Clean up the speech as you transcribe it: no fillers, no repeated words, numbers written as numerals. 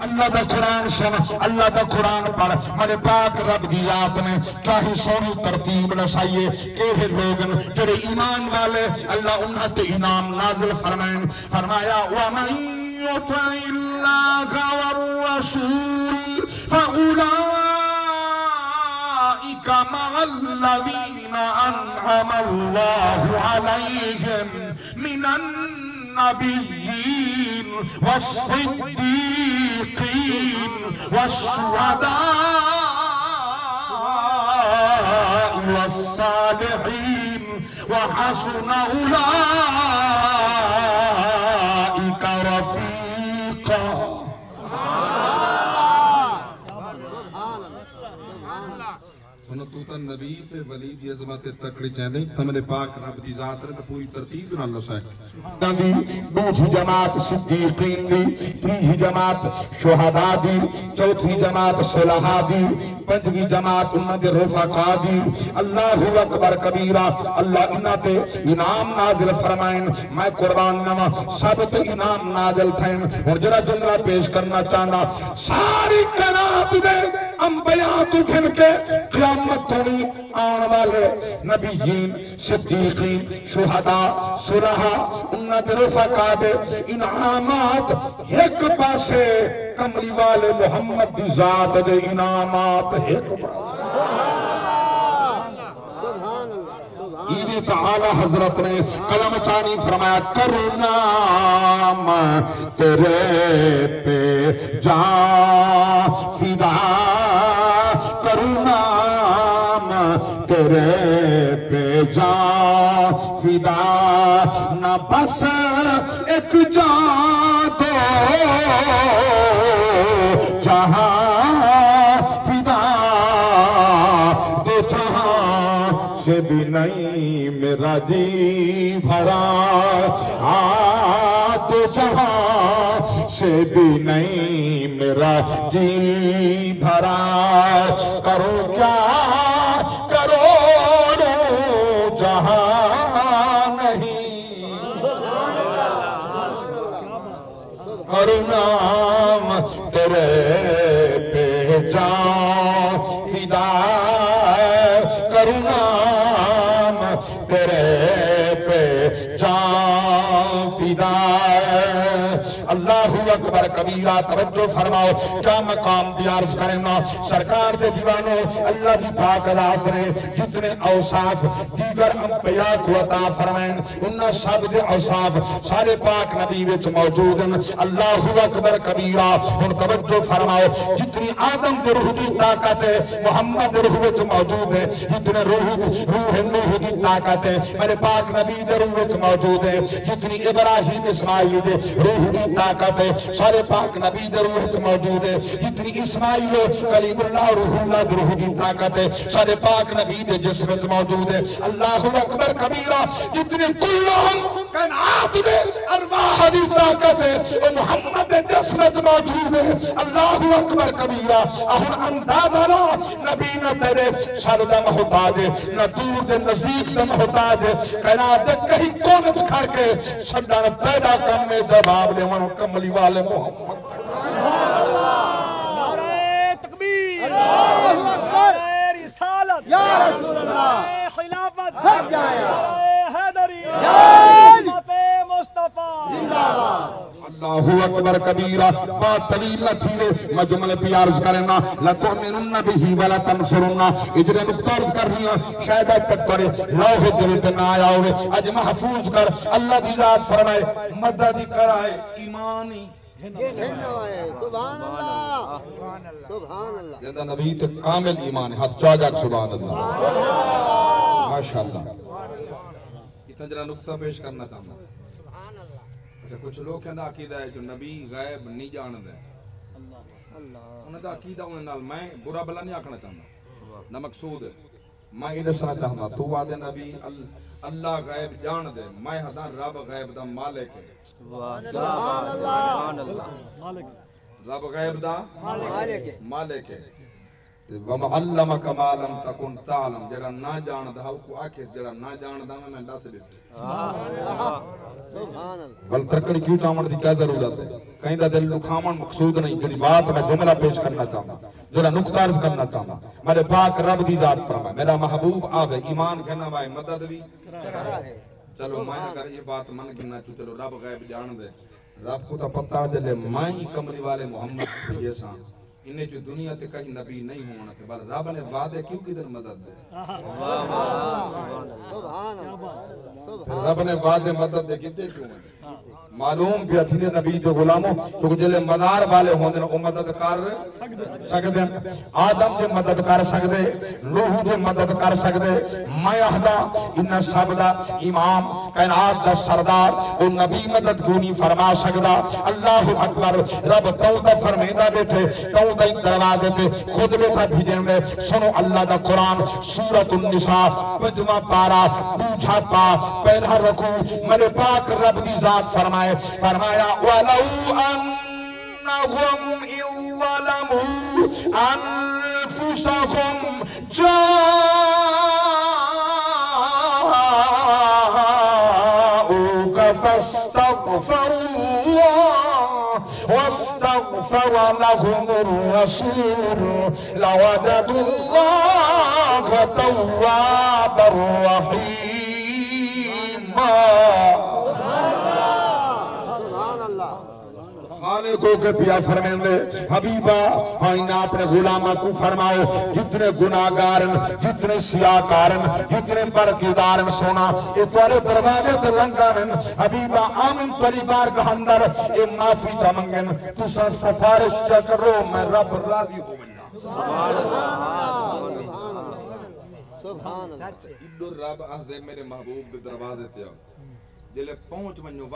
اللہ دا قرآن سن اللہ دا قرآن پڑھ میرے پاک رب دی ذات نے کیا ہی سونی ترتیب نسائیے کہ لوگن جڑے ایمان والے اللہ انہاں تے انعام نازل فرمائیں فرمایا وَمَن يُطِعِ اللَّهَ وَالرَّسُولَ فَأُولَٰئِكَ مَعَ الَّذِينَ أَنْعَمَ اللَّهُ عَلَيْهِمْ مِنَ النَّبِيِّينَ وَالصِّدِّيقِينَ وَالشُّهَدَاءِ وَالصَّالِحِينَ وَحَسُنَ أُولَٰئِكَ رَفِيقًا سنتوتا نبی تے ولی دی عظمت تکڑی چاہنے تمنے پاک رب دی ذات رہے تو پوری ترتیب نہ اللہ سائے دی دوسری جماعت صدیقین دی تیسری جماعت شہداء دی چوتھی جماعت صلحاء دی پنجویں جماعت انہاں دے رفقاء دی اللہ اکبر کبیرہ اللہ انہاں تے انعام نازل فرمائیں میں قربان نما سب تے انعام نازل تھیں اور جرا جملہ پیش کرنا چاہنا ساری کائنات دے انبیاء تو گھن کے قیامت تھوڑی آن والے نبیین صدیقین شہداء صلحاء انہاں دے رفقاء دے انعامات ایک پاسے کملی والے محمد دی ذات دے انعامات ایک پاسے ایوی تعالی حضرت نے کلم چانی فرمایا کرنام تیرے پہ جان فدا کرنام تیرے پہ جان فدا نہ بس ایک جان دو جہاں فدا دو جہاں سے بھی نہیں میرا جی بھرا دو جہاں سے بھی نہیں میرا جی بھرا کرو کیا کروڑوں جہاں نہیں کرو نام تیرے پہ جان فدا کرو نام تیرے پہ جان فدا اللہ اکبر کبیرہ توجہ فرماؤ کیا مقام بھی عرض کرنا سرکار دے دیوانوں اللہ دی پاک ذات نے جتنے اوصاف دیگر انبیاء کو عطا فرمائیں انہاں سب دے اوصاف سارے پاک نبی وچ موجود ہیں اللہ اکبر کبیرہ ان توجہ فرماؤ جتنی آدم دے روح دی طاقت ہے محمد دے روح وچ موجود ہے جتنے روح نوح دی طاقت ہے میرے پاک نبی دے روح وچ موجود ہے جتنی ابراہیم اسماعیل دے روح دی طاقت ہے سارے پاک نبی دے روح وچ موجود ہے جتنی اسماعیل کلیم اللہ روح اللہ دے روح دی طاقت ہے سارے پاک نبی دے جسم وچ موجود ہے اللہ اکبر کبیرہ جتنے کلہم کائنات دے ارواح دی طاقت ہے وہ محمد دے جسم وچ موجود ہے اللہ اکبر کبیرہ اہن اندازہ لا نبی نہ تیرے سر دا محتاج ہے نہ دور دے نزدیک دا محتاج ہے کائنات دے کہیں کونچ کھڑ کے شڈان پیدا کرنے جواب دے من کملی والے محمد نعرہ تکبیر اللہ اکبر رسالت یا رسول اللہ خلافت حق جایا حیدری امت مصطفیٰ زندہ باد اللہ اکبر کبیرہ بات طویل نہ تھیرے میں جملے پی عرض کرنا لَتُؤْمِنُنَّ بِهِ وَلَا تَنْصُرُنَّ اجرے نکتہ عرض کر رہی ہیں شاید تک پڑے لوح دل پہ نہ آیا ہوئے اج محفوظ کر اللہ دی ذات فرمائے مدد کرائے ایمانی سبحان اللہ سبحان اللہ جیدہ نبی تے کامل ایمان ہے ہاتھ چاہ سبحان اللہ ماشاءاللہ اتنا جرا نکتہ پیش کرنا چاہنا اچھا کچھ لوگ کہنا عقیدہ ہے جو نبی غیب نہیں جاند ہے انہیں دا عقیدہ انہیں نال میں برا بلا نہیں آکھنا چاہنا نہ مقصود ہے میں یہ دسنا چاہنا تو وعدے نبی اللہ غیب جاند ہے میں ہداں رب غیب دا مالک ہے سبحان اللہ رب غیب دا مالک ہے وَمَعَلَّمَكَ مَا لَمْ تَكُنْ تَعْلَمْ جڑا نہ جاندا ہو کو آکھس جڑا نہ جاندا میں دس دیتے سبحان اللہ بل ترکڑی کیوں چاون دی کیا ضرورت ہے کہیں دا دل لکھاون مقصود نہیں جڑی بات میں جملہ پیش کرنا چاہتا جڑا نقطہ عرض کرنا چاہتا میرے پاک رب دی ذات فرمائے میرا محبوب آوے ایمان کہنا وائے مدد بھی کرا ہے چلو میں اگر یہ بات من گنا چو چلو رب غیب جان دے رب کو تا پتہ جلے میں ہی کملی والے محمد یہ سان انہیں جو دنیا تے کہیں نبی نہیں ہونا تھے بل رب نے وعدے کیوں کدھر مدد دے سبحان اللہ رب نے وعدے مدد دے کتے کیوں ہیں معلوم بھی اتھی دے نبی دے غلاموں تو جلے مدار والے ہوندے وہ مدد کر سکتے ہیں آدم دے مدد کر سکتے نوح دے مدد کر سکتے میں احدا ان سب دا امام کائنات دا سردار وہ نبی مدد کیوں نہیں فرما سکتا اللہ اکبر رب تو دا فرمیدہ بیٹھے تو دا دروازے پہ خود بیٹھا بھیجیں گے سنو اللہ دا قرآن سورۃ النساء پنجواں پارا دوسرا پا پہلا رکوع میرے پاک رب دی ذات فرمایا وَلَوْ أَنَّهُمْ إِذْ ظَلَمُوا أَنفُسَهُمْ جَاءُوكَ فَاسْتَغْفَرُوا اللَّهَ وَاسْتَغْفَرَ لَهُمُ الرَّسُولُ لَوَجَدُوا اللَّهَ تَوَّابًا رَحِيمًا خالقوں کے پیا فرمیندے حبیبہ ہائنہ اپنے غلامہ کو فرماؤ جتنے گناہگارن جتنے سیاکارن جتنے برکیدارن سونا یہ توارے دروازے تے لنگارن حبیبہ آمین پری بار کا اندر یہ معافی چمنگن تو سا سفارش چکرو میں رب راضی ہو منہ سبحان اللہ ادھر رب آہ دے میرے محبوب دے دروازے تے آؤ جلے پہنچ منو